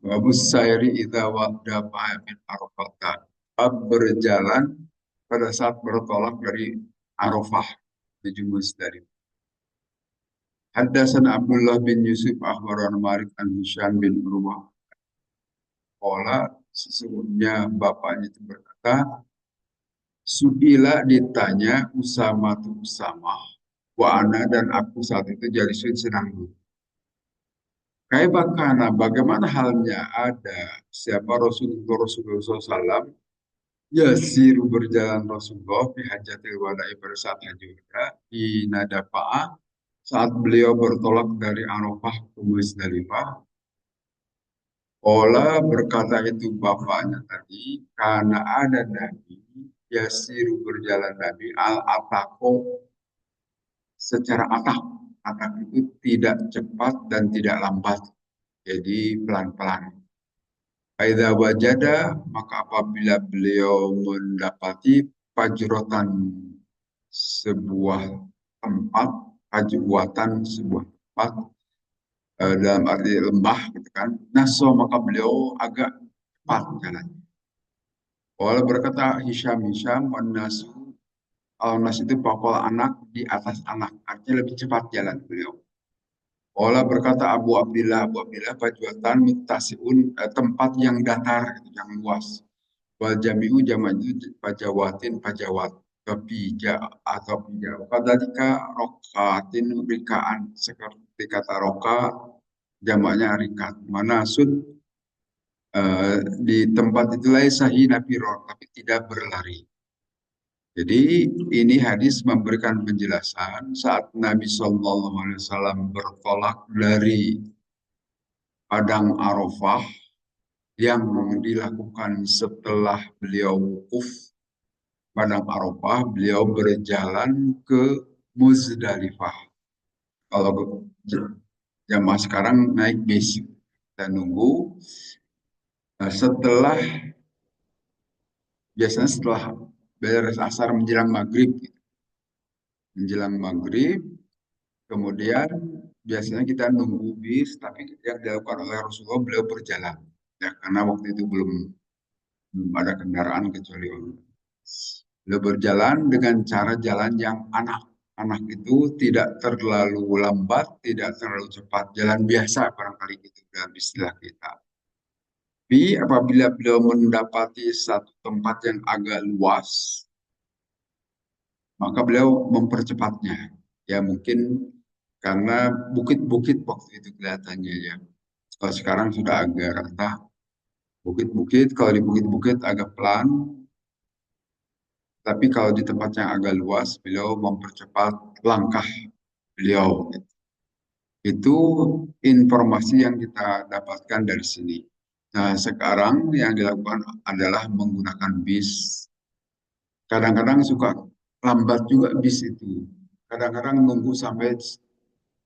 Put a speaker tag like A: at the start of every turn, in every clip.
A: Wabus sairi idza waqdafa min Arafah. Bab berjalan pada saat bertolak dari Arafah menuju Musdalifah. Haddasan Abdullah bin Yusuf akhbarana Malik an Hisham bin Urwah. Qala sesungguhnya bapaknya itu berkata, Su'ila ditanya Usama tu Usama. Wa ana dan aku saat itu jadi sedang duduk. Kaibakana, bagaimana halnya ada siapa Rasulullah SAW Yasiru berjalan Rasulullah di hajatil wada'i pada saat haji wada di Nadafa'a saat beliau bertolak dari Arafah ke Musdalifah. Ola berkata itu bapaknya tadi karena ada Nabi Yasiru berjalan Nabi al-atako secara atak. Atak itu tidak cepat dan tidak lambat. Jadi pelan-pelan. Aidza wajada maka apabila beliau mendapati pajrotan sebuah tempat, pajwatan sebuah tempat dalam arti lembah gitu kan. Naso maka beliau agak cepat jalan. Walau berkata Hisham wan nasu al-nas itu pokok anak di atas anak, artinya lebih cepat jalan beliau. Ola berkata Abu Abdillah Fajwatan Mittasiun tempat yang datar, gitu, yang luas. Wal jami'u jama'u pajawatin pajawat. Kepija atau pija. Kadalika rokatin rikaan. Seperti kata roka, jamaknya rikat. Manasud di tempat itulah sahih nafiror, tapi tidak berlari. Jadi ini hadis memberikan penjelasan saat Nabi Shallallahu Alaihi Wasallam bertolak dari Padang Arafah yang dilakukan setelah beliau wukuf Padang Arafah, beliau berjalan ke Muzdalifah. Kalau jamaah sekarang naik bis, kita nunggu. Setelah biasanya setelah beres asar menjelang maghrib, gitu. Menjelang maghrib, kemudian biasanya kita nunggu bis, tapi yang dilakukan oleh Rasulullah beliau berjalan. Ya, karena waktu itu belum ada kendaraan kecuali orang. Beliau berjalan dengan cara jalan yang anak. Anak itu tidak terlalu lambat, tidak terlalu cepat. Jalan biasa barangkali gitu dalam istilah kita. Tapi apabila beliau mendapati satu tempat yang agak luas, maka beliau mempercepatnya. Ya mungkin karena bukit-bukit waktu itu kelihatannya ya. Kalau sekarang sudah agak rata, bukit-bukit, kalau di bukit-bukit agak pelan, tapi kalau di tempat yang agak luas, beliau mempercepat langkah beliau. Itu informasi yang kita dapatkan dari sini. Nah, sekarang yang dilakukan adalah menggunakan bis. Kadang-kadang suka lambat juga bis itu. Kadang-kadang nunggu sampai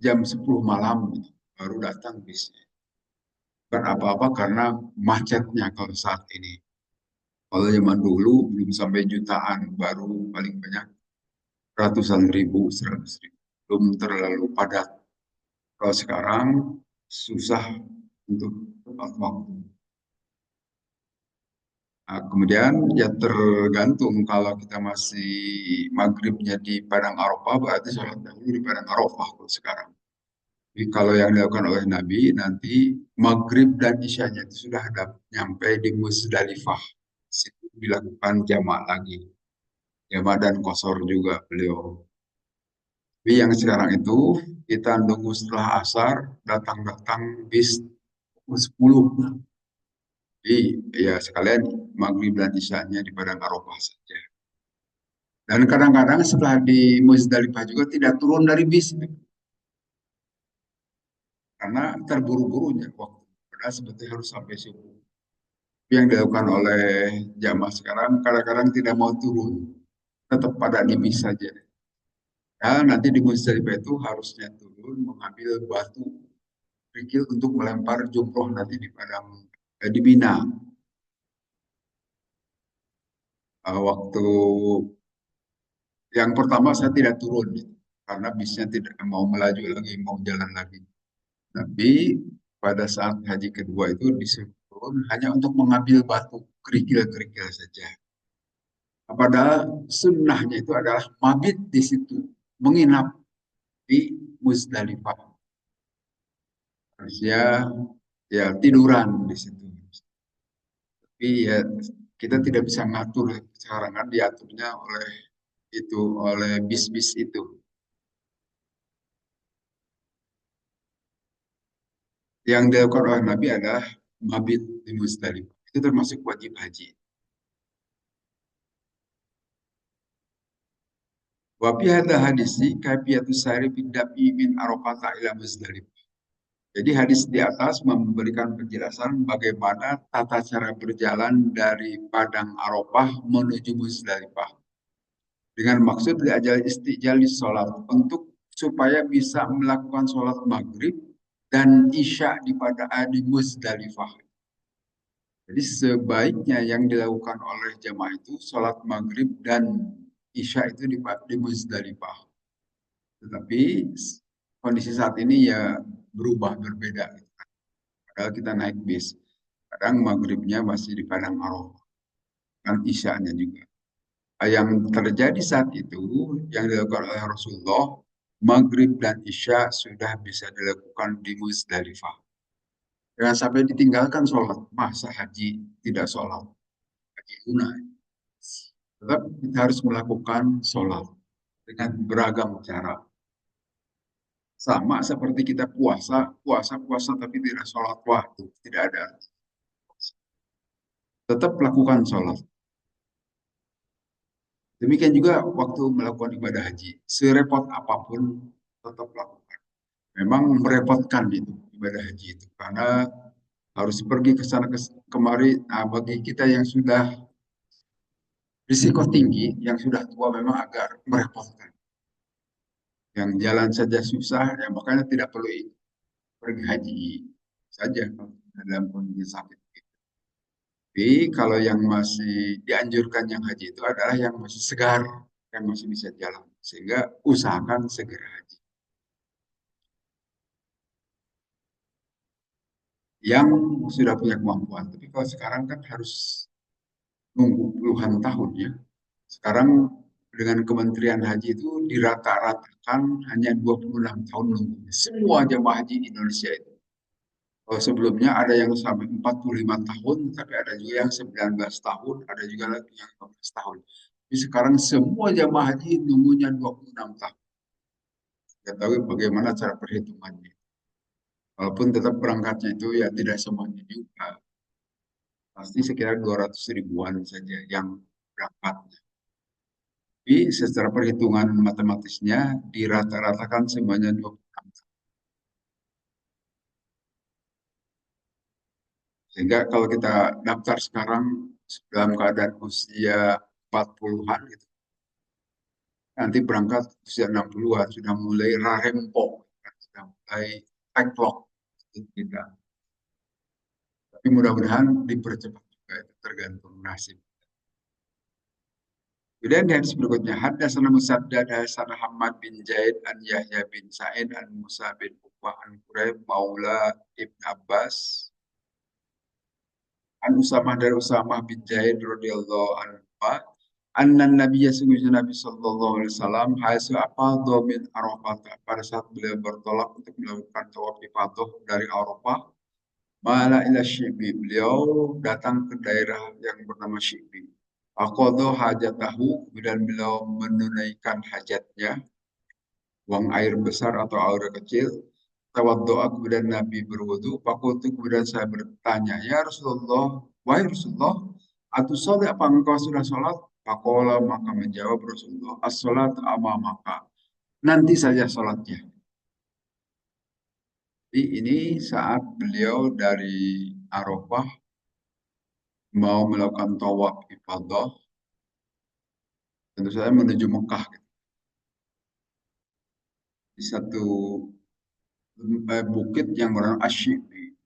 A: jam 10 malam gitu, baru datang bisnya. Bukan apa-apa karena macetnya kalau saat ini. Kalau zaman dulu belum sampai jutaan, baru paling banyak ratusan ribu, 100.000. Belum terlalu padat. Kalau sekarang susah untuk tepat waktu. Nah, kemudian ya tergantung kalau kita masih maghribnya di Padang Arafah berarti sholat dahulu di Padang Arafah kalau sekarang. Jadi kalau yang dilakukan oleh Nabi nanti maghrib dan isyanya itu sudah ada nyampe di Musdalifah. Situ dilakukan jamak lagi. Jamak dan kosor juga beliau. Tapi yang sekarang itu kita nunggu setelah asar datang-datang bis pukul 10. Jadi ya sekalian maghrib dan isyanya di Padang Arafah saja. Dan kadang-kadang setelah di Musdalifah juga tidak turun dari bis karena terburu-burunya waktu. Padahal sebetulnya harus sampai subuh. Yang dilakukan oleh jamaah sekarang kadang-kadang tidak mau turun, tetap pada di bis saja. Ya, nanti di Musdalifah itu harusnya turun mengambil batu kerikil untuk melempar jumroh nanti di Padang di Mina. Waktu yang pertama saya tidak turun gitu, karena bisnya tidak mau melaju lagi, mau jalan lagi. Tapi pada saat haji kedua itu disuruh turun hanya untuk mengambil batu kerikil-kerikil saja. Padahal sunnahnya itu adalah mabit di situ, menginap di Musdalifah. Harusnya ya tiduran di situ. Tapi ya kita tidak bisa ngatur sekarang kan diaturnya oleh itu oleh bis-bis itu. Yang dilakukan oleh Nabi adalah mabit di Musdalifah. Itu termasuk wajib haji. Wa fi hadha hadisi kaifiyatu sari bidabi min Arafah ila Musdalifah. Jadi hadis di atas memberikan penjelasan bagaimana tata cara berjalan dari Padang Arafah menuju Musdalifah. Dengan maksud diajal istijal di sholat untuk supaya bisa melakukan sholat maghrib dan isya di pada di Musdalifah. Jadi sebaiknya yang dilakukan oleh jamaah itu sholat maghrib dan isya itu di Musdalifah. Tetapi kondisi saat ini ya berubah berbeda. Padahal kita naik bis, kadang maghribnya masih di Padang Arafah, kan isyanya juga. Yang terjadi saat itu yang dilakukan oleh Rasulullah, maghrib dan isya sudah bisa dilakukan di Musdalifah. Jangan sampai ditinggalkan sholat, masa haji tidak sholat, haji tunai. Tetap kita harus melakukan sholat dengan beragam cara. Sama seperti kita puasa tapi tidak sholat waktu, tidak ada. Tetap lakukan sholat. Demikian juga waktu melakukan ibadah haji. Serepot apapun tetap lakukan. Memang merepotkan itu ibadah haji itu karena harus pergi ke sana kemari. Nah, bagi kita yang sudah risiko tinggi, yang sudah tua memang agak merepotkan. Yang jalan saja susah, ya makanya tidak perlu pergi haji saja dalam kondisi sakit. Tapi kalau yang masih dianjurkan yang haji itu adalah yang masih segar, yang masih bisa jalan. Sehingga usahakan segera haji. Yang sudah punya kemampuan. Tapi kalau sekarang kan harus nunggu puluhan tahun ya. Sekarang dengan Kementerian Haji itu dirata-ratakan hanya 26 tahun nunggu. Semua jemaah haji di Indonesia itu. Kalau sebelumnya ada yang sampai 45 tahun, tapi ada juga yang 19 tahun, ada juga lagi yang 15 tahun. Tapi sekarang semua jemaah haji nunggunya 26 tahun. Kita tahu bagaimana cara perhitungannya. Walaupun tetap berangkatnya itu ya tidak semuanya juga. Pasti sekitar 200 ribuan saja yang berangkat. Tapi secara perhitungan matematisnya dirata-ratakan semuanya 26. Sehingga kalau kita daftar sekarang dalam keadaan usia 40-an gitu, nanti berangkat usia 60-an sudah mulai rarempok, sudah mulai backlog kita. Tapi mudah-mudahan dipercepat juga itu tergantung nasib. Kemudian di hadis berikutnya, haddatsana Musaddad haddatsana Hamad bin Zaid an Yahya bin Sa'id an Musa bin Uqbah an Quraib maula Ibn Abbas an Usamah dari Usamah bin Zaid radhiyallahu anhu anna Nabiya sungguhnya Nabi sallallahu alaihi wasallam haitsu afadha min Arafah pada saat beliau bertolak untuk melakukan tawaf ifadah dari Arafah mala ila Syibi beliau datang ke daerah yang bernama Syibi. Aqadha hajatahu kemudian beliau menunaikan hajatnya, buang air besar atau air kecil. Tawaddoa kemudian Nabi berwudu. Fakultu kemudian saya bertanya, ya Rasulullah, wahai Rasulullah, sholat apa engkau sudah sholat? Fakola maka menjawab Rasulullah, as-sholat amamaka. Nanti saja sholatnya. Jadi ini saat beliau dari Arafah mau melakukan tawaf ifadah, tentu saja menuju Mekah. Di satu bukit yang bernama Asyibi.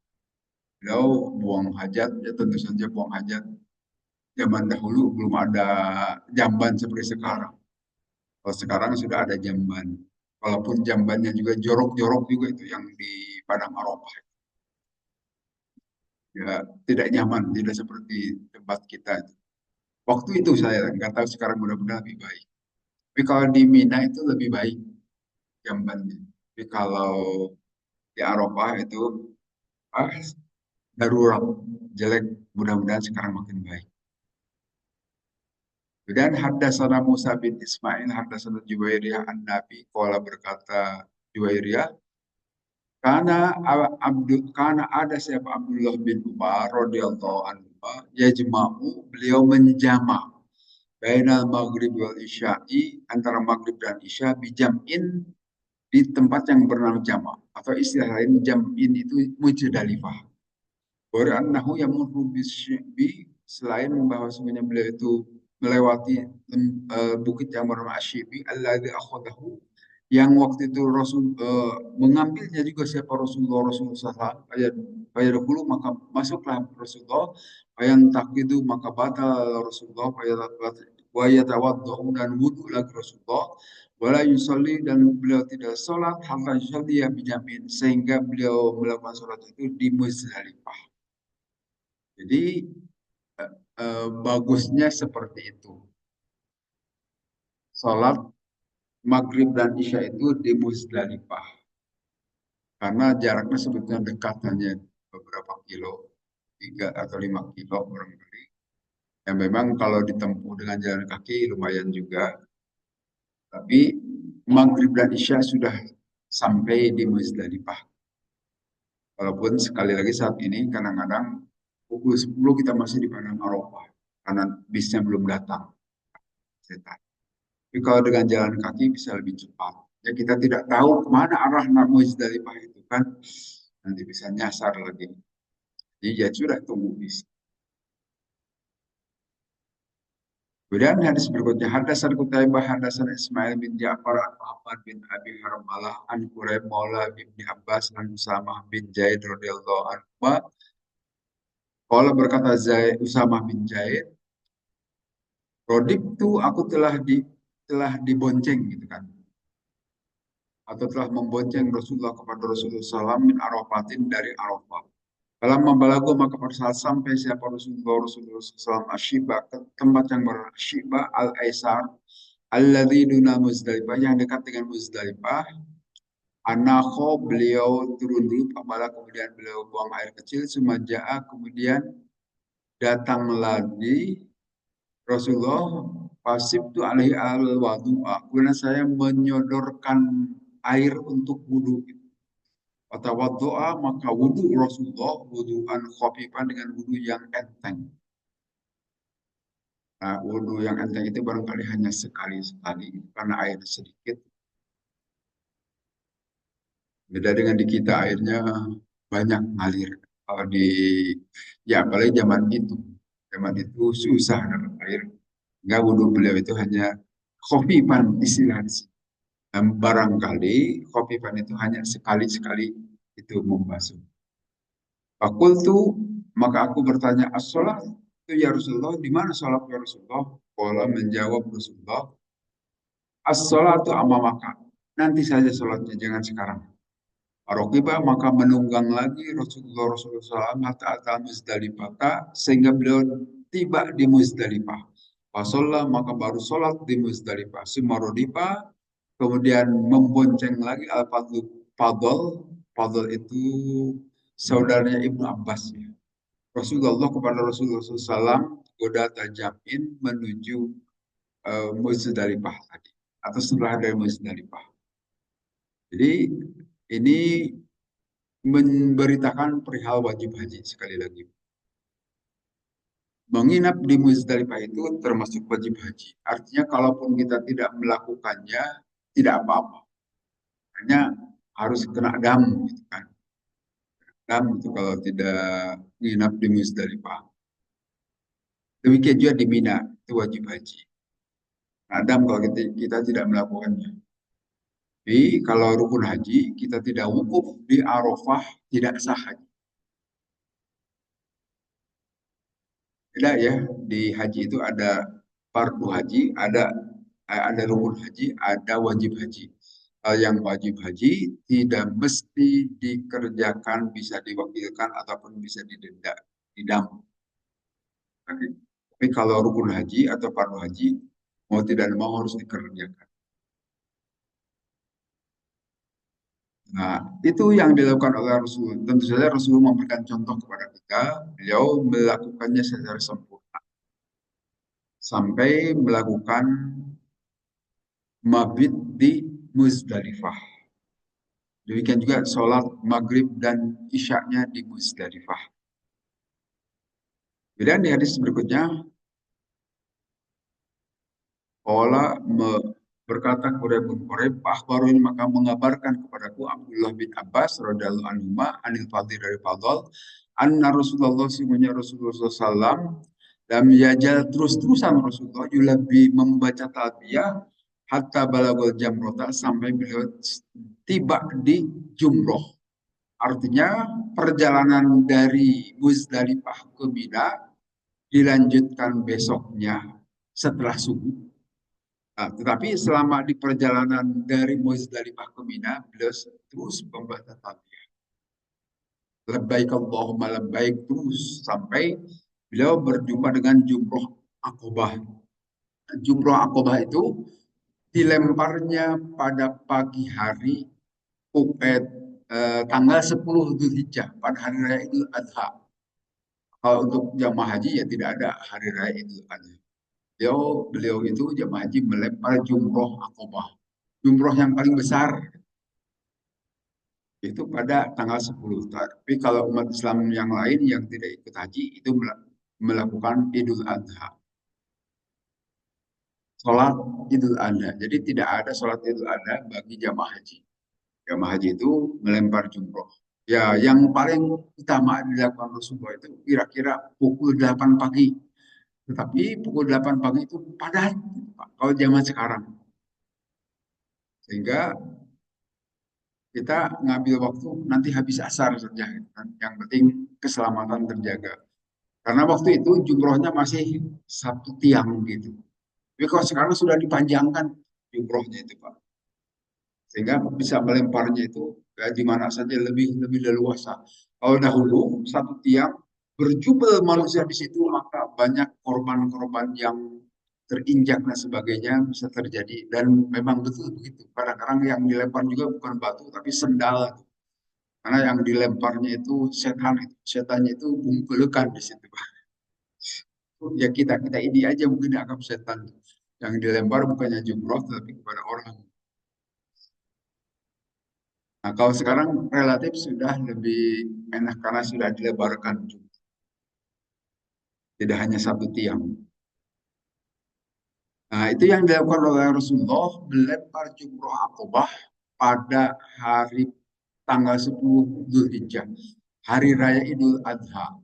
A: Beliau buang hajat, ya tentu saja buang hajat. Zaman dahulu belum ada jamban seperti sekarang. Kalau sekarang sudah ada jamban. Walaupun jambannya juga jorok-jorok juga itu yang di Padang Arafah. ya tidak nyaman, tidak seperti tempat kita. Waktu itu saya nggak tahu sekarang mudah-mudahan lebih baik. Tapi kalau di Mina itu lebih baik jambannya. Tapi kalau di Arafah itu ah, darurat jelek, mudah-mudahan sekarang makin baik. Dan haddatsana Musa bin Ismail haddatsana Juwairiyah an-Nabi qala berkata Juwairiyah karena ada siapa Abdullah bin Umar radhiyallahu anhu yajma'u beliau menjama bainal maghrib wal isya'i antara maghrib dan isya bijam'in di tempat yang bernama jama atau istilah lain jam'in itu Muzdalifah. Wa annahu yamurru bi selain bahwa sebenarnya beliau itu melewati bukit yang bernama Asyibi alladzi akhadahu yang waktu itu Rasul mengambilnya juga siapa Rasulullah SAW ayat dulu maka masuklah Rasulullah yang takidu maka batal Rasulullah wa yatawaddu dan wudu lagi Rasulullah wala yusalli dan beliau tidak sholat hatta yusalli ya bijamin sehingga beliau melakukan sholat itu di Muzdalifah. Jadi bagusnya seperti itu. Sholat maghrib dan isya itu di Muzdalifah. Karena jaraknya sebetulnya dekat hanya beberapa kilo, 3 atau 5 kilo barangkali. Ya memang kalau ditempuh dengan jalan kaki lumayan juga. Tapi maghrib dan isya sudah sampai di Muzdalifah. Walaupun sekali lagi saat ini kadang-kadang pukul 10 kita masih di Padang Arafah. Karena bisnya belum datang. Tapi kalau dengan jalan kaki bisa lebih cepat. Ya kita tidak tahu kemana arah Muzdalifah itu kan. Nanti bisa nyasar lagi. Jadi ya sudah tunggu bis. Kemudian hadis berikutnya hadasan Qutaibah hadasan Ismail bin Ja'far an Muhammad bin Abi Harmalah an Quraib Maula bin Abbas an Usamah bin Zaid radhiyallahu anhu. Kalau berkata Zaid Usamah bin Zaid, Rodik tu aku telah dibonceng gitu kan. Atau telah membonceng Rasulullah kepada Rasulullah SAW min Arafatin dari Arafah. Dalam membalagu maka pada saat sampai siapa Rasulullah SAW Ashiba ke tempat yang bershiba al-Aisar alladzi duna Muzdalifah yang dekat dengan Muzdalifah. Anakho beliau turun dulu apabila kemudian beliau buang air kecil sumaja'a kemudian datang lagi Rasulullah pasif tu alaihi al wadu'a kemudian saya menyodorkan air untuk wudhu. Watawaddoa maka wudhu Rasulullah wudhuan khafifan dengan wudhu yang enteng. Nah, wudhu yang enteng itu barangkali hanya sekali-sekali karena air sedikit. Beda dengan di kita airnya banyak ngalir. Kalau di ya apalagi zaman itu susah dapat air. Enggak wudhu beliau itu hanya khafifan istilahnya. Dan barangkali khafifan itu hanya sekali-sekali itu membasuh. Fakultu maka aku bertanya as-sholat itu ya Rasulullah di mana sholat ya Rasulullah? Kala menjawab Rasulullah as-sholatu amamaka. Nanti saja sholatnya jangan sekarang. Arokiba maka menunggang lagi Rasulullah SAW hatta atal Muzdalifah sehingga beliau tiba di Muzdalifah. Fasolah maka baru sholat di Muzdalifah. Sumarodipa kemudian membonceng lagi al-fadl Fadl. Fadl itu saudaranya Ibnu Abbas ya. Rasulullah kepada Rasulullah SAW goda tajamin menuju Muzdalifah tadi atau setelah dari Muzdalifah. Jadi ini memberitakan perihal wajib haji sekali lagi. Menginap di Muzdalifah itu termasuk wajib haji. Artinya kalaupun kita tidak melakukannya tidak apa-apa. Hanya harus kena dam gitu kan. Dam itu kalau tidak menginap di Muzdalifah. Demikian juga di Mina itu wajib haji. Dam kalau kita tidak melakukannya. Tapi kalau rukun haji kita tidak wukuf di Arafah tidak sah haji. Beda ya, di haji itu ada fardu haji, ada rukun haji, ada wajib haji. Hal yang wajib haji tidak mesti dikerjakan, bisa diwakilkan ataupun bisa didenda, didam. Tapi kalau rukun haji atau fardu haji, mau tidak mau harus dikerjakan. Nah, itu yang dilakukan oleh Rasul. Tentu saja Rasul memberikan contoh kepada kita. Beliau melakukannya secara sempurna. Sampai melakukan mabit di Muzdalifah. Demikian juga sholat maghrib dan isyaknya di Muzdalifah. Kemudian di hadis berikutnya, Allah berkata kepada Ibnu Quraib, "Akhbaruni maka mengabarkan kepadaku Abdullah bin Abbas radhiyallahu anhuma anil Fadl dari Fadl, anna Rasulullah sesungguhnya Rasulullah SAW dan yajal terus-terusan Rasulullah lebih membaca talbiyah hatta balagul jamrota sampai beliau tiba di Jumroh. Artinya perjalanan dari Muzdalifah ke Mina dilanjutkan besoknya setelah subuh. Nah, tetapi selama di perjalanan dari Muzdalifah ke Mina, beliau terus membaca talbiyah. Labbaik Allahumma labbaik terus sampai beliau berjumpa dengan Jumroh Aqobah. Jumroh Aqobah itu dilemparnya pada pagi hari tanggal 10 Dzulhijjah pada hari raya Idul Adha. Kalau untuk jamaah haji ya tidak ada hari raya Idul Adha. Beliau itu jamaah haji melempar jumroh akobah. Jumroh yang paling besar itu pada tanggal 10. Tapi kalau umat Islam yang lain yang tidak ikut haji itu melakukan Idul Adha. Sholat Idul Adha. Jadi tidak ada sholat Idul Adha bagi jamaah haji. Jamaah haji itu melempar jumroh. Ya, yang paling utama dilakukan Rasulullah itu kira-kira pukul 8 pagi. Tetapi pukul 8 pagi itu padat, Pak, kalau zaman sekarang. Sehingga kita ngambil waktu nanti habis asar saja. Yang penting keselamatan terjaga. Karena waktu itu jumrohnya masih satu tiang gitu. Tapi kalau sekarang sudah dipanjangkan jumrohnya itu, Pak. Sehingga bisa melemparnya itu di mana saja lebih lebih leluasa. Kalau dahulu satu tiang berjubel manusia di situ, maka banyak korban-korban yang terinjak dan sebagainya bisa terjadi. Dan memang betul begitu. Kadang-kadang yang dilempar juga bukan batu tapi sendal. Karena yang dilemparnya itu setan, setannya itu bungkulukan di situ. Ya kita kita ini aja mungkin dianggap setan. Yang dilempar bukannya jumroh tapi kepada orang. Nah, kalau sekarang relatif sudah lebih enak karena sudah dilebarkan, tidak hanya satu tiang. Nah, itu yang dilakukan oleh Rasulullah melempar jumroh akobah pada hari tanggal 10 Dzulhijjah, hari raya Idul Adha.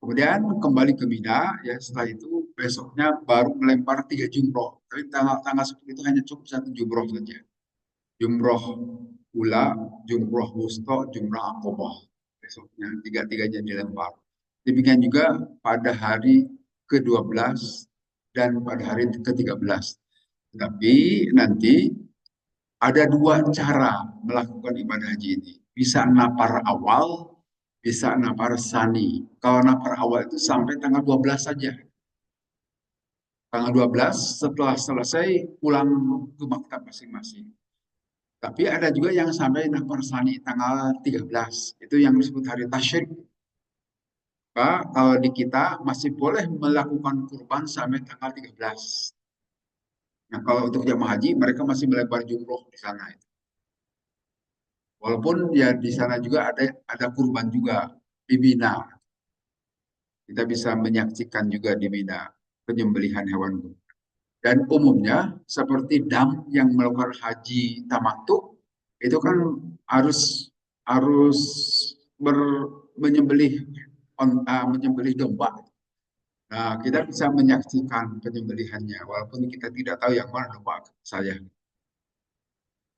A: Kemudian kembali ke Mina, ya setelah itu besoknya baru melempar 3 jumroh. Tapi tanggal 10 itu hanya cukup satu jumroh saja. Jumroh ula, jumroh wusto, jumroh akobah. Besoknya tiga-tiganya dilempar. Demikian juga pada hari ke-12 dan pada hari ke-13. Tapi nanti ada dua cara melakukan ibadah haji ini. Bisa napar awal, bisa napar sani. Kalau napar awal itu sampai tanggal 12 saja. Tanggal 12 setelah selesai pulang ke maktab masing-masing. Tapi ada juga yang sampai napar sani tanggal 13. Itu yang disebut hari tasyrik. Maka kalau di kita masih boleh melakukan kurban sampai tanggal 13. Nah, kalau untuk jamaah haji, mereka masih melebar jumroh di sana. Walaupun ya di sana juga ada kurban juga di Mina. Kita bisa menyaksikan juga di Mina penyembelihan hewan kurban. Dan umumnya seperti dam yang melakukan haji tamattu itu kan harus harus ber, menyembelih menyembelih domba. Nah, kita bisa menyaksikan penyembelihannya walaupun kita tidak tahu yang mana domba saya.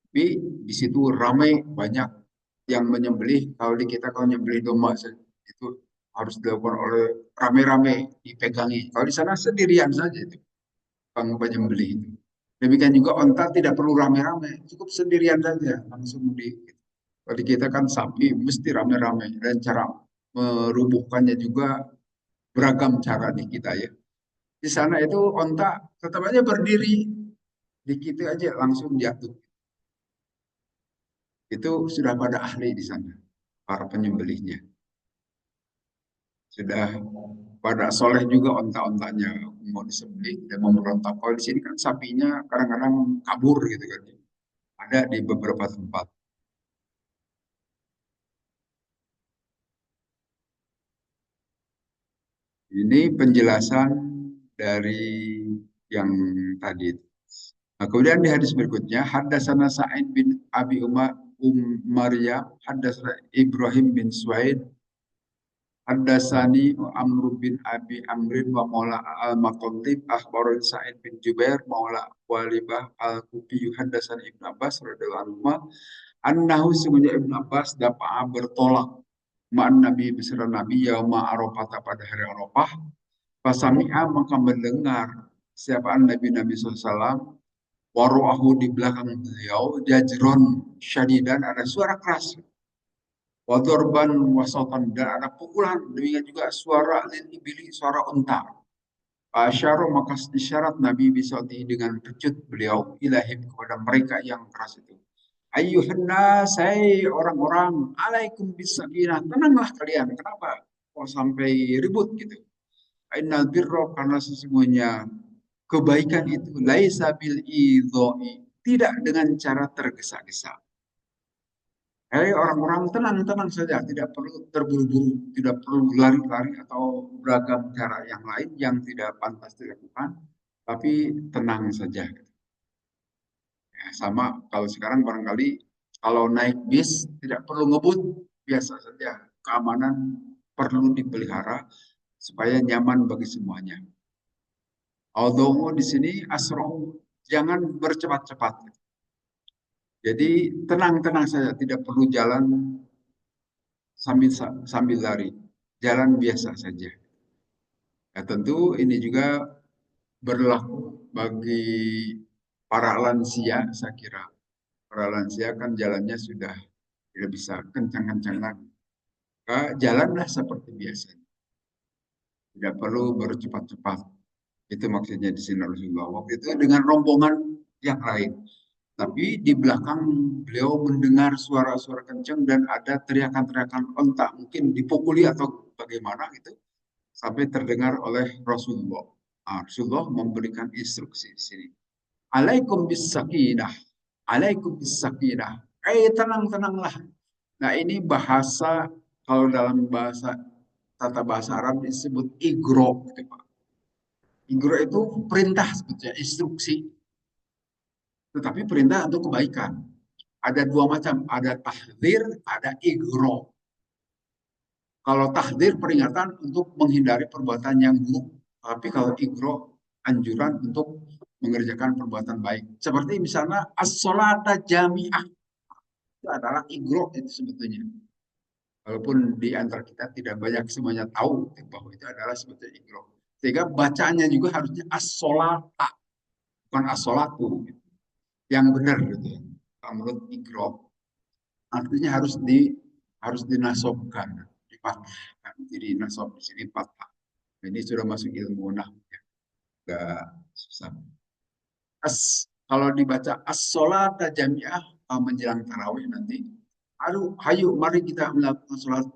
A: Tapi di situ ramai banyak yang menyembelih. Kalau di kita kalau menyembelih domba itu harus dilakukan oleh rame-rame dipegangi. Kalau di sana sendirian saja itu bang penyembelih itu. Demikian juga onta tidak perlu rame-rame, cukup sendirian saja langsung di. Kalau di kita kan sapi mesti rame-rame dan cara merubuhkannya juga beragam cara di kita ya. Di sana itu onta tetap aja berdiri di kita aja langsung jatuh. Itu sudah pada ahli di sana, para penyembelihnya. Sudah pada soleh juga onta-ontanya mau disembelih dan memberontak. Kalau di sini kan sapinya kadang-kadang kabur gitu kan. Ada di beberapa tempat. Ini penjelasan dari yang tadi. Nah, kemudian di hadis berikutnya, Haddatsana Sa'id bin Abi Maryam, Haddatsana Ibrahim bin Suaid, Haddatsani Amr bin Abi Amrin wa Maula al-Maqallib, Akhbarul Sa'id bin Jubair, Maula Walibah al-Kufi, Haddatsani Ibn Abbas, radhiyallahu anhu, annahu semuanya Ibn Abbas dapat bertolak ma'an Nabi beserta Nabi yauma Arafah pada hari Arafah. Fasami'a maka mendengar siapa Nabi SAW waru'ahu di belakang beliau jajron syadidan ada suara keras wadorban wasotan dan ada pukulan demikian juga suara lil ibili suara unta. Asyara maka isyarat Nabi bisa dengan pecut beliau ilahim kepada mereka yang keras itu. Ayuhanna saya orang-orang alaikum bisakinah tenanglah kalian kenapa kok sampai ribut gitu. Innal birra karena sesungguhnya kebaikan itu laisa bil idhoi tidak dengan cara tergesa-gesa. Hei orang-orang tenang-tenang saja, tidak perlu terburu-buru, tidak perlu lari-lari atau beragam cara yang lain yang tidak pantas dilakukan, tapi tenang saja. Ya, sama kalau sekarang barangkali kalau naik bis tidak perlu ngebut, biasa saja. Keamanan perlu dipelihara supaya nyaman bagi semuanya. Although di sini asra'u jangan bercepat-cepat. Jadi tenang-tenang saja, tidak perlu jalan sambil sambil lari. Jalan biasa saja. Ya, tentu ini juga berlaku bagi para lansia, saya kira. Para lansia kan jalannya sudah tidak bisa kencang-kencangan. Maka jalanlah seperti biasa. Tidak perlu bercepat-cepat. Itu maksudnya di sini Rasulullah. Waktu itu dengan rombongan yang lain. Tapi di belakang beliau mendengar suara-suara kencang dan ada teriakan-teriakan ontak. Mungkin dipukuli atau bagaimana gitu. Sampai terdengar oleh Rasulullah. Nah, Rasulullah memberikan instruksi di sini. Alaikum bis sakinah. Alaikum bis sakinah. Tenang-tenanglah. Nah ini bahasa, kalau dalam bahasa tata bahasa Arab disebut igro. Gitu, Pak. Igro itu perintah sebetulnya, instruksi. Tetapi perintah untuk kebaikan. Ada dua macam, ada tahdir, ada igro. Kalau tahdir peringatan untuk menghindari perbuatan yang buruk, tapi kalau igro anjuran untuk mengerjakan perbuatan baik. Seperti misalnya as-sholata jami'ah itu adalah igro itu sebetulnya. Walaupun di antara kita tidak banyak semuanya tahu bahwa itu adalah sebetulnya igro. Sehingga bacaannya juga harusnya as-sholata, bukan as-sholatu. Yang benar gitu ya. Menurut igro. Artinya harus dinasobkan, dipatahkan. Jadi nasob di sini patah. Ini sudah masuk ilmu nahwu ya. Agak susah. Kalau dibaca as-sholata jami'ah menjelang tarawih nanti. Aduh, hayu mari kita melakukan sholat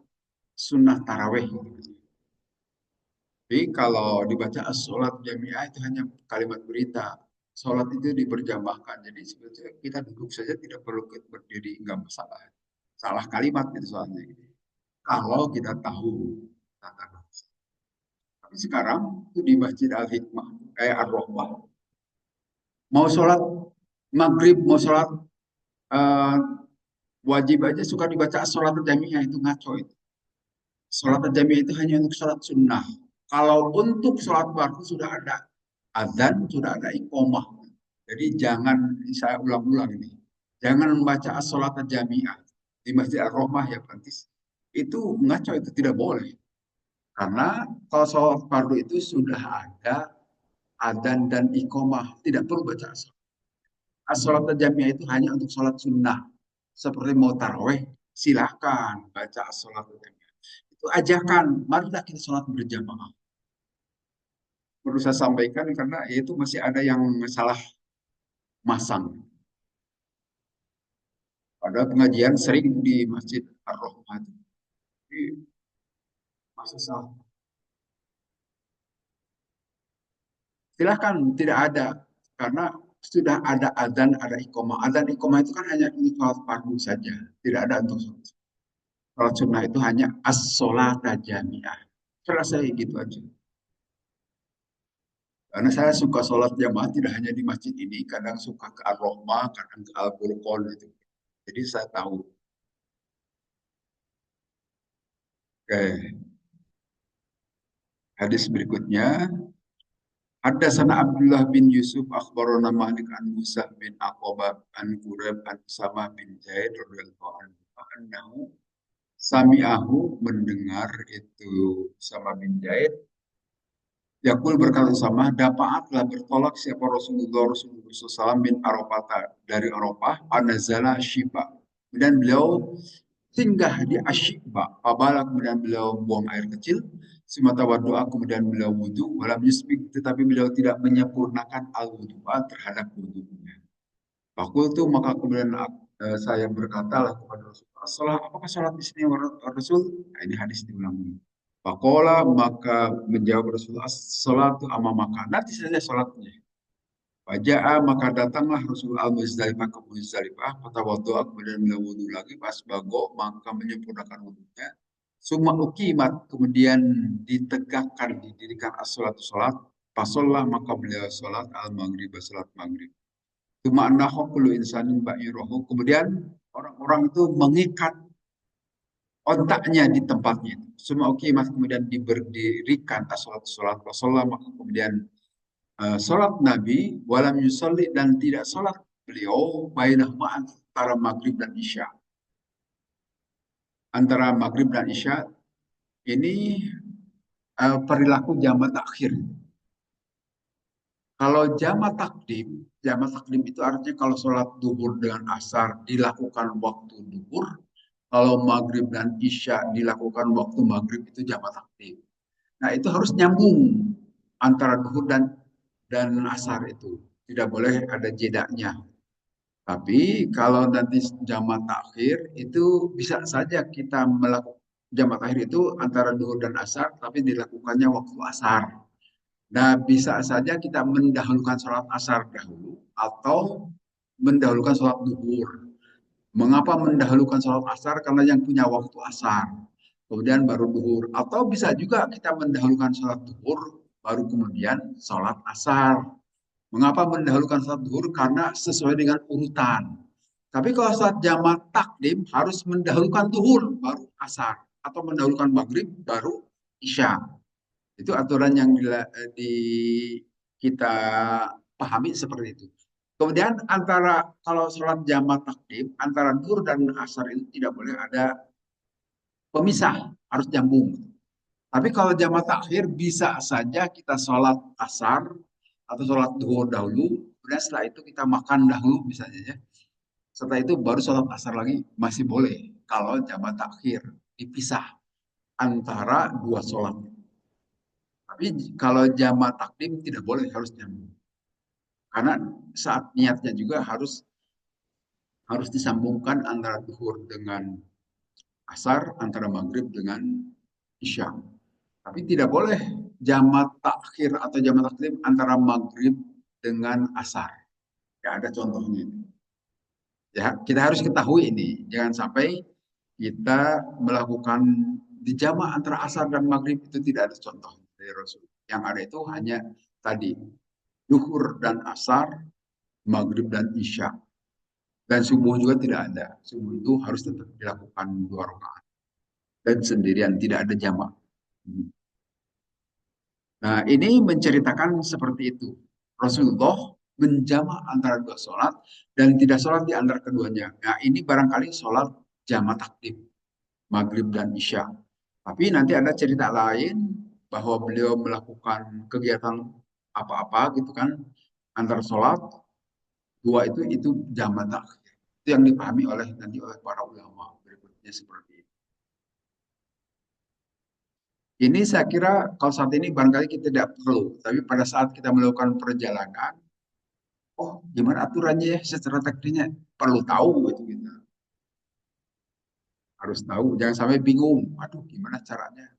A: sunnah tarawih. Jadi kalau dibaca as-sholat jami'ah itu hanya kalimat berita. Sholat itu diberjamaahkan. Jadi sebetulnya kita duduk saja tidak perlu berdiri, nggak masalah. Salah kalimat itu soalnya. Kalau kita tahu tata bahasa. Tapi sekarang itu di Masjid Al-Hikmah, kayak Ar-Rahmah. Mau sholat maghrib, mau sholat uh, wajib aja suka dibaca sholat jamiah itu ngaco itu. Sholat jamiah itu hanya untuk sholat sunnah. Kalau untuk sholat fardu sudah ada adzan, sudah ada iqomah. Jadi jangan saya ulang-ulang ini. Jangan membaca sholat jamiah di Masjid Ar-Rahmah ya Pantis. Itu ngaco itu tidak boleh. Karena kalau sholat fardu itu sudah ada adzan dan iqomah, tidak perlu baca sholat. as-sholat jamiah itu hanya untuk sholat sunnah. Seperti mau taraweh, silahkan baca as-sholat jamiah. Itu ajakan, marilah kita sholat berjamaah. Perlu saya sampaikan karena itu masih ada yang salah masang. Pada pengajian sering di Masjid Ar-Rahmah. Jadi, masa salah. Silahkan, tidak ada. Karena sudah ada adzan, ada iqomah. Adzan iqomah itu kan hanya untuk sholat fardu saja. Tidak ada untuk sholat. Sholat sunnah itu hanya as-sholata jami'ah. Selesai gitu aja. Karena saya suka sholat jamaah tidak hanya di masjid ini, kadang suka ke Ar-Rahmah, kadang ke Al-Furqan itu. Jadi saya tahu. Oke, hadis berikutnya. Haddatsana Abdullah bin Yusuf akhbarana Malik an Musa bin Aqabah an Quraib an Sama bin Zaid radhiyallahu anhu annahu sami'ahu mendengar itu Sama bin Zaid Yakul berkata sama, dapaatlah bertolak siapa Rasulullah SAW bin Arafah dari Arafah, anazala Syiba. Kemudian beliau singgah di Asyiba. Apabila kemudian beliau buang air kecil, semata doa kemudian beliau wudhu, walam yusbik, tetapi beliau tidak menyempurnakan al-wudhu'a terhadap wudhunya. Fakultu maka kemudian saya berkatalah kepada Rasulullah, apakah sholat di sini Rasul? Nah, ini hadis diulang. Pakola maka menjawab Rasulullah, salatu ama maka nanti saja sholatnya. Wajah maka datanglah Rasulullah al-Muzdalifah ke Muzdalifah, kata waktu kemudian beliau wudhu lagi, pas bago maka menyempurnakan wudhunya. Summa ukimat kemudian ditegakkan, didirikan as-sholatu sholat. Pasollah maka beliau sholat al-maghrib, sholat maghrib. Cuma annahu kullu insanin ba'irohu. Kemudian orang-orang itu mengikat otaknya di tempatnya. Semua ukimat kemudian diberdirikan as-sholat Rasulullah maka kemudian sholat Nabi walam yusalli dan tidak sholat beliau bainahuma antara maghrib dan isya. Antara maghrib dan isya ini perilaku jamak takhir. Kalau jamak takdim itu artinya kalau sholat duhur dengan asar dilakukan waktu duhur, kalau maghrib dan isya dilakukan waktu maghrib itu jamak takdim. Nah itu harus nyambung antara duhur dan asar itu. Tidak boleh ada jedanya. Tapi kalau nanti jamak takhir itu bisa saja kita melakukan jamak takhir itu antara duhur dan asar, tapi dilakukannya waktu asar. Nah, bisa saja kita mendahulukan sholat asar dahulu atau mendahulukan sholat duhur. Mengapa mendahulukan sholat asar? Karena yang punya waktu asar. Kemudian baru duhur. Atau bisa juga kita mendahulukan sholat duhur, baru kemudian sholat asar. Mengapa mendahulukan sholat duhur? Karena sesuai dengan urutan. Tapi kalau sholat jamak takdim harus mendahulukan duhur, baru asar. Atau mendahulukan maghrib, baru isya. Itu aturan yang kita pahami seperti itu. Kemudian antara kalau sholat jamak takdim antara duhur dan asar itu tidak boleh ada pemisah, harus nyambung. Tapi kalau jamak takhir bisa saja kita sholat asar atau sholat duhur dahulu, kemudian setelah itu kita makan dahulu misalnya ya. Setelah itu baru sholat asar lagi masih boleh kalau jamak takhir dipisah antara dua sholat. Tapi kalau jamak takdim tidak boleh, harus nyambung. Karena saat niatnya juga harus disambungkan antara duhur dengan asar, antara maghrib dengan isya. Tapi tidak boleh jamak takhir atau jamak takdim antara maghrib dengan asar. Ya ada contohnya. Ya, kita harus ketahui ini. Jangan sampai kita melakukan di jamak antara asar dan maghrib itu tidak ada contoh dari Rasul. Yang ada itu hanya tadi duhur dan asar, maghrib dan isya. Dan subuh juga tidak ada. Subuh itu harus tetap dilakukan 2 rakaat. Dan sendirian, tidak ada jamak. Nah, ini menceritakan seperti itu. Rasulullah menjamak antara dua sholat dan tidak sholat di antara keduanya. Nah, ini barangkali sholat jamak takdim, maghrib dan isya. Tapi nanti ada cerita lain bahwa beliau melakukan kegiatan apa-apa gitu kan antara sholat Dua itu jamak takhir. Itu yang dipahami oleh nanti oleh para ulama berikutnya seperti itu. Ini saya kira kalau saat ini barangkali kita tidak perlu, tapi pada saat kita melakukan perjalanan, oh gimana aturannya ya secara teknisnya, perlu tahu itu kita harus tahu, jangan sampai bingung, aduh gimana caranya.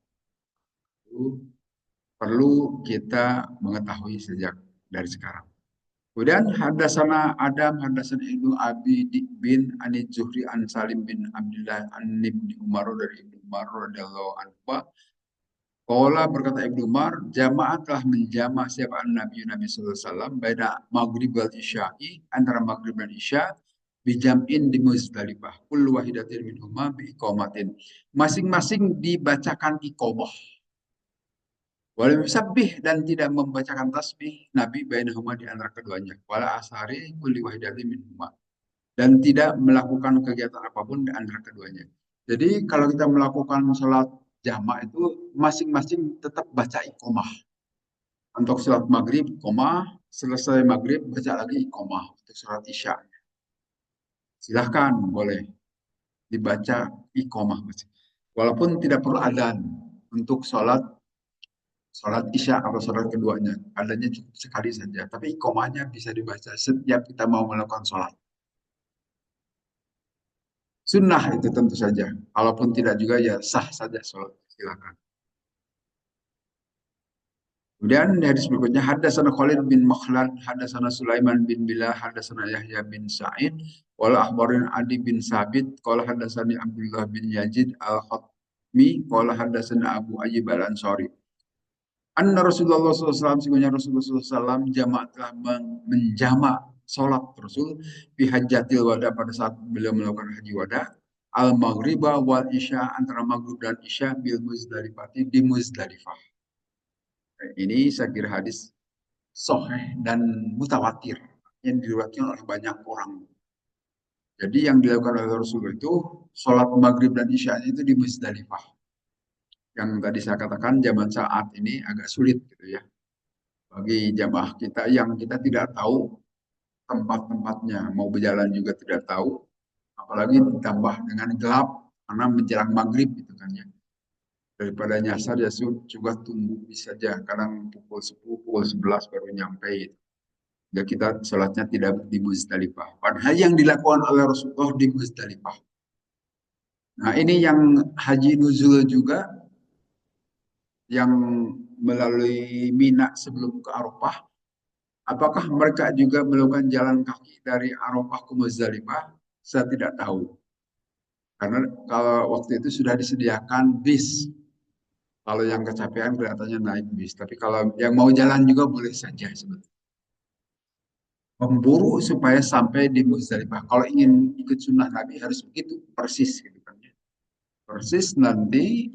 A: Itu perlu kita mengetahui sejak dari sekarang. Kemudian hadasana Adam hadasana Ibnu Abi bin Ani Zuhri an Salim bin Abdullah an Ibnu Umar dari Ibnu Umar radhiyallahu anhu. Qala berkata Ibnu Umar, jamaah telah menjama siapa Nabi sallallahu alaihi wasallam beda maghrib wal isya'i antara maghrib dan isya bijam'in di Muzdalifah. Kullu wahidatin minhuma bi iqamatin. Masing-masing dibacakan iqamah. Wala yusabbih dan tidak membacakan tasbih Nabi bainahuma di antara keduanya. Wala asari kulli wahidatin minhuma. Dan tidak melakukan kegiatan apapun di antara keduanya. Jadi kalau kita melakukan sholat jamak itu masing-masing tetap baca iqomah. Untuk sholat maghrib, iqomah. Selesai maghrib, baca lagi iqomah. Untuk sholat isya. Silahkan, boleh dibaca iqomah. Walaupun tidak perlu adzan untuk sholat isya atau sholat keduanya. Adanya cukup sekali saja. Tapi iqomahnya bisa dibaca setiap kita mau melakukan sholat. Sunnah itu tentu saja. Kalaupun tidak juga ya sah saja sholat. Silakan. Kemudian di hadis berikutnya hadasana Khalid bin Makhlad, hadasana Sulaiman bin Bilal, hadasana Yahya bin Sa'id, wala akhbarin Adi bin Sabit, qala hadasani Abdullah bin Yazid al-Khatmi, qala hadasana Abu Ayyub al-Ansari. Anna Rasulullah SAW, sesungguhnya Rasulullah SAW jamaah telah menjamak sholat Rasul di hajatil wada pada saat beliau melakukan haji wada al maghriba wal isya antara maghrib dan isya bil muzdalifati di Muzdalifah. Ini saya kira hadis sahih dan mutawatir yang diriwayatkan oleh banyak orang. Jadi yang dilakukan oleh Rasulullah itu sholat maghrib dan isya itu di Muzdalifah. Yang tadi saya katakan zaman saat ini agak sulit gitu ya bagi jamaah kita yang kita tidak tahu tempat-tempatnya, mau berjalan juga tidak tahu, apalagi ditambah dengan gelap karena menjelang maghrib gitu kan ya. Daripada nyasar ya juga tunggu bisa saja, kadang pukul 10, pukul 11 baru nyampe. Ya kita sholatnya tidak di Muzdalifah. Padahal yang dilakukan oleh Rasulullah di Muzdalifah. Nah ini yang haji nuzul juga, yang melalui Mina sebelum ke Arafah, apakah mereka juga melakukan jalan kaki dari Arafah ke Muzdalifah? Saya tidak tahu. Karena kalau waktu itu sudah disediakan bis. Kalau yang kecapean kelihatannya naik bis. Tapi kalau yang mau jalan juga boleh saja sebetulnya. Memburu supaya sampai di Muzdalifah. Kalau ingin ikut sunnah Nabi harus begitu. Persis gitu kan ya. Persis nanti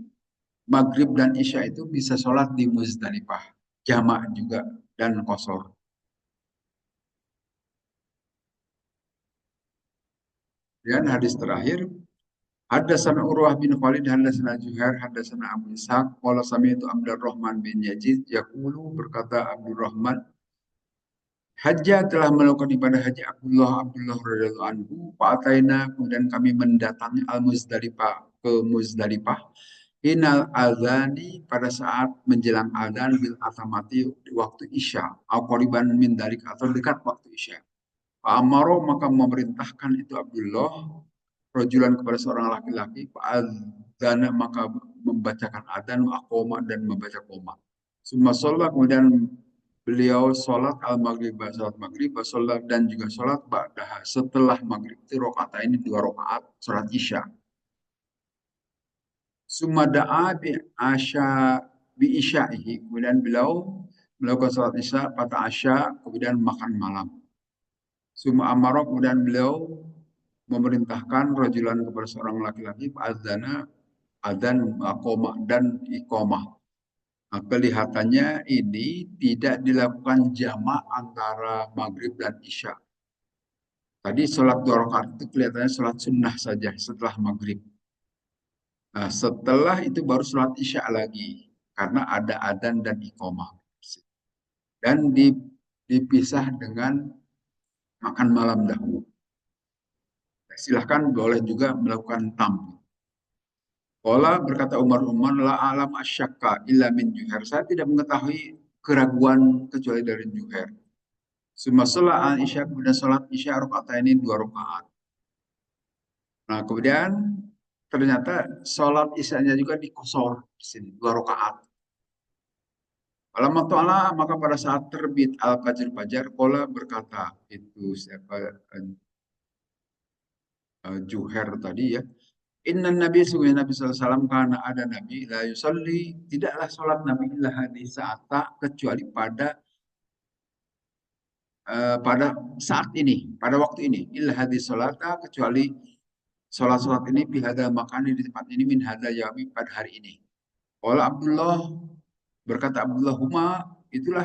A: Maghrib dan Isya itu bisa sholat di Muzdalifah. Jamak juga dan kosor. Dan hadis terakhir, Haddatsana Urwah bin Khalid, haddatsana Zuhair, haddatsana Abu Ishaq, qala sami'tu Abdurrahman bin Yazid yaqulu berkata Abdurrahman, Hajjah telah melakukan ibadah haji Abdullah radhiyallahu anhu, fa'ataina kemudian kami mendatangi Al-Muzdalifah ke Muzdalifah hinal azani pada saat menjelang adzan bil atamati di waktu Isya, atau qoriban min dalik atau dekat waktu Isya. Amaro maka memerintahkan itu Abdullah rojulan kepada seorang laki-laki fa'adzana maka membacakan adzan aqoma dan membaca koma. Summa sholat kemudian beliau sholat al-maghrib sholat maghrib sholat dan juga sholat ba'daha setelah maghrib itu rokaat ini dua rokaat sholat isya. Summa da'a bi asya bi isya'ihi kemudian beliau melakukan sholat isya pada asya kemudian makan malam. Summa amaro kemudian beliau memerintahkan rajulan kepada seorang laki-laki azana adzan akoma dan ikomah. Nah, kelihatannya ini tidak dilakukan jamak antara maghrib dan isya. Tadi sholat dua rakaat itu kelihatannya sholat sunnah saja setelah maghrib. Nah, setelah itu baru sholat isya lagi karena ada adzan dan ikomah dan dipisah dengan makan malam dahulu. Silahkan boleh juga melakukan tamu. Qala berkata Umar la alam asyakka illa min Juhair. Saya tidak mengetahui keraguan kecuali dari Juhair. Suma sholat isya, kemudian sholat isya rakaat ini 2 rakaat. Nah, kemudian ternyata sholat isyanya juga dikosor di sini 2 rakaat. Lama ta'ala maka pada saat terbit al-fajr fajar, Kola berkata itu siapa Juher tadi ya. Inna Nabi sungguh Nabi SAW karena ada Nabi la yusalli tidaklah sholat Nabi illa di saat kecuali pada saat ini, pada waktu ini. Illa hadis sholata kecuali sholat-sholat ini bihada makan di tempat ini min hada yami pada hari ini. Qala Abdullah berkata Abdullah huma itulah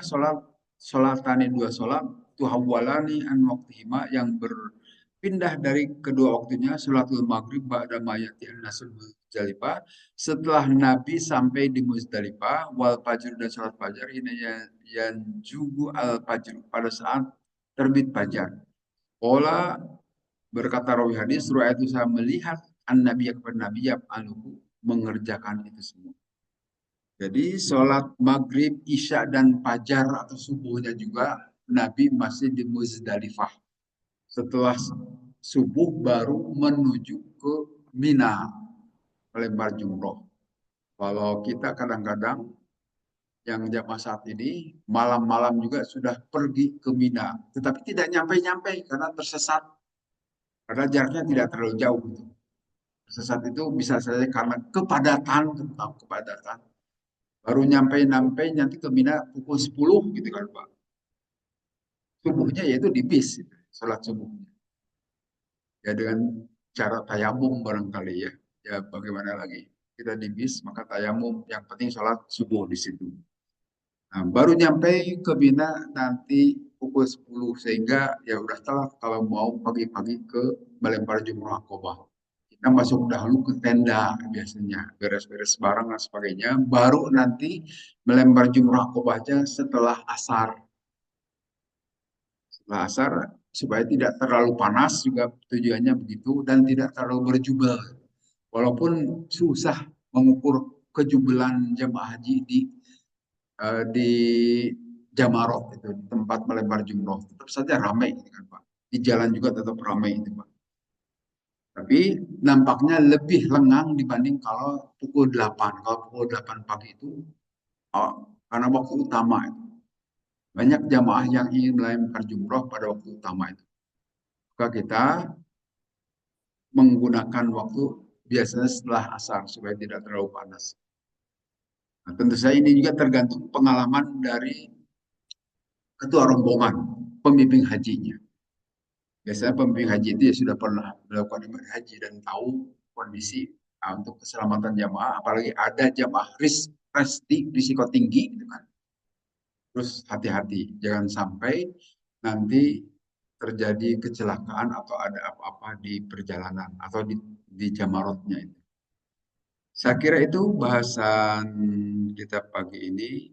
A: sholatani 2 sholat tuhawwalani an waqtihima yang berpindah dari kedua waktunya sholatul maghrib ba'da mayati an-nasul Muzdalifah setelah Nabi sampai di Muzdalifah wal fajr dan sholat fajar ini yang jugu al fajr pada saat terbit fajar. Qala berkata rawi hadis itu saya melihat an-nabiy kepada Nabi yang mengerjakan itu semua. Jadi sholat maghrib, isya dan fajar atau subuhnya juga Nabi masih di Muzdalifah. Setelah subuh baru menuju ke Mina, melempar jumroh. Kalau kita kadang-kadang yang jamaah saat ini malam-malam juga sudah pergi ke Mina, tetapi tidak nyampe-nyampe karena tersesat. Karena jaraknya tidak terlalu jauh. Tersesat itu bisa saja karena kepadatan, tentang kepadatan. Baru nyampe nanti ke Mina pukul 10 gitu kan Pak. Subuhnya yaitu di bis, gitu, sholat subuhnya. Ya dengan cara tayamum barangkali ya. Ya bagaimana lagi. Kita di bis maka tayamum yang penting sholat subuh di situ. Nah, baru nyampe ke Mina nanti pukul 10 sehingga ya udah telat kalau mau pagi-pagi ke melempar jumroh Aqobah. Kita masuk dahulu ke tenda biasanya, beres-beres barang dan sebagainya, baru nanti melempar jumroh Aqobahnya setelah asar. Setelah asar supaya tidak terlalu panas juga tujuannya begitu dan tidak terlalu berjubel. Walaupun susah mengukur kejubelan jemaah haji di Jamarot itu di tempat melempar jumroh tetap saja ramai gitu kan Pak. Di jalan juga tetap ramai itu Pak. Tapi nampaknya lebih lengang dibanding kalau pukul 8. Kalau pukul 8 pagi itu oh, karena waktu utama itu. Banyak jamaah yang ingin melempar jumroh pada waktu utama itu. Maka kita menggunakan waktu biasanya setelah asar supaya tidak terlalu panas. Nah, tentu saja ini juga tergantung pengalaman dari ketua rombongan, pembimbing hajinya. Biasanya pembimbing haji itu ya sudah pernah melakukan ibadah haji dan tahu kondisi untuk keselamatan jamaah, apalagi ada jamaah risiko tinggi, gitu kan. Terus hati-hati, jangan sampai nanti terjadi kecelakaan atau ada apa-apa di perjalanan atau di jamarotnya itu. Saya kira itu bahasan kita pagi ini.